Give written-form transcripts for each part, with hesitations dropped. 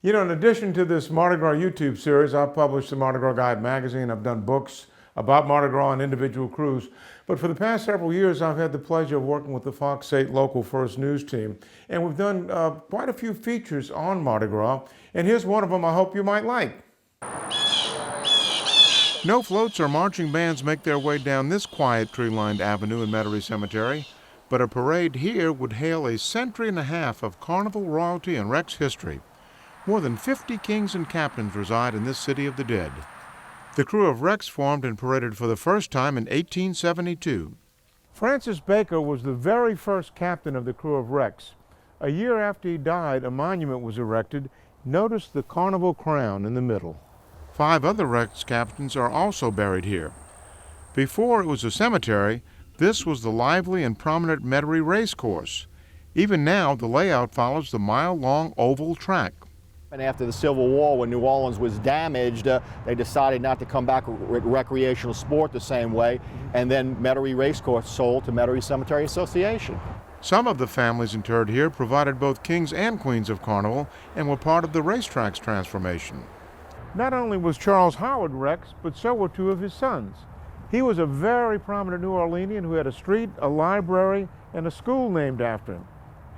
You know, in addition to this Mardi Gras YouTube series, I've published the Mardi Gras Guide magazine. I've done books about Mardi Gras and individual crews. But for the past several years, I've had the pleasure of working with the Fox 8 local First News team. And we've done quite a few features on Mardi Gras. And here's one of them I hope you might like. No floats or marching bands make their way down this quiet tree-lined avenue in Metairie Cemetery. But a parade here would hail a century and a half of carnival royalty and Rex history. More than 50 kings and captains reside in this city of the dead. The crew of Rex formed and paraded for the first time in 1872. Francis Baker was the very first captain of the crew of Rex. A year after he died, a monument was erected. Notice the carnival crown in the middle. 5 other Rex captains are also buried here. Before it was a cemetery, this was the lively and prominent Metairie race course. Even now, the layout follows the mile-long oval track. And after the Civil War, when New Orleans was damaged, they decided not to come back with recreational sport the same way, and then Metairie Racecourse sold to Metairie Cemetery Association. Some of the families interred here provided both kings and queens of carnival and were part of the racetrack's transformation. Not only was Charles Howard Rex, but so were 2 of his sons. He was a very prominent New Orleanian who had a street, a library, and a school named after him.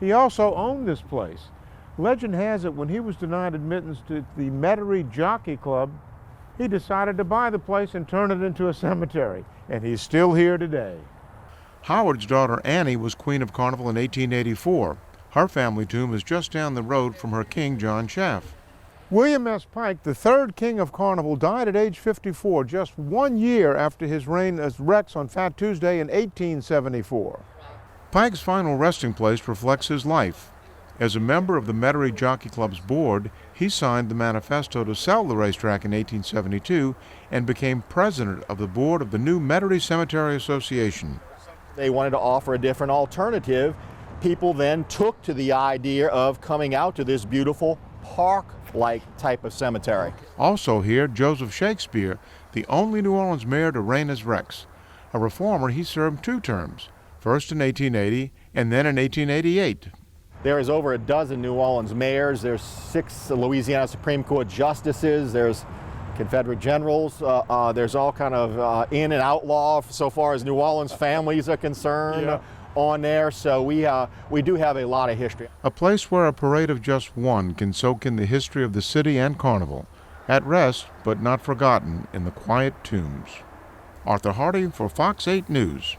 He also owned this place. Legend has it when he was denied admittance to the Metairie Jockey Club, he decided to buy the place and turn it into a cemetery, and he's still here today. Howard's daughter Annie was Queen of Carnival in 1884. Her family tomb is just down the road from her king, John Chaff. William S. Pike, the 3rd King of Carnival, died at age 54, just 1 year after his reign as Rex on Fat Tuesday in 1874. Pike's final resting place reflects his life. As a member of the Metairie Jockey Club's board, he signed the manifesto to sell the racetrack in 1872 and became president of the board of the new Metairie Cemetery Association. They wanted to offer a different alternative. People then took to the idea of coming out to this beautiful park-like type of cemetery. Also here, Joseph Shakespeare, the only New Orleans mayor to reign as Rex. A reformer, he served 2 terms, first in 1880 and then in 1888. There is over a dozen New Orleans mayors. There's 6 Louisiana Supreme Court justices. There's Confederate generals. There's all kind of in and outlaw so far as New Orleans families are concerned on there. So we do have a lot of history. A place where a parade of just one can soak in the history of the city and carnival. At rest, but not forgotten, in the quiet tombs. Arthur Hardy for Fox 8 News.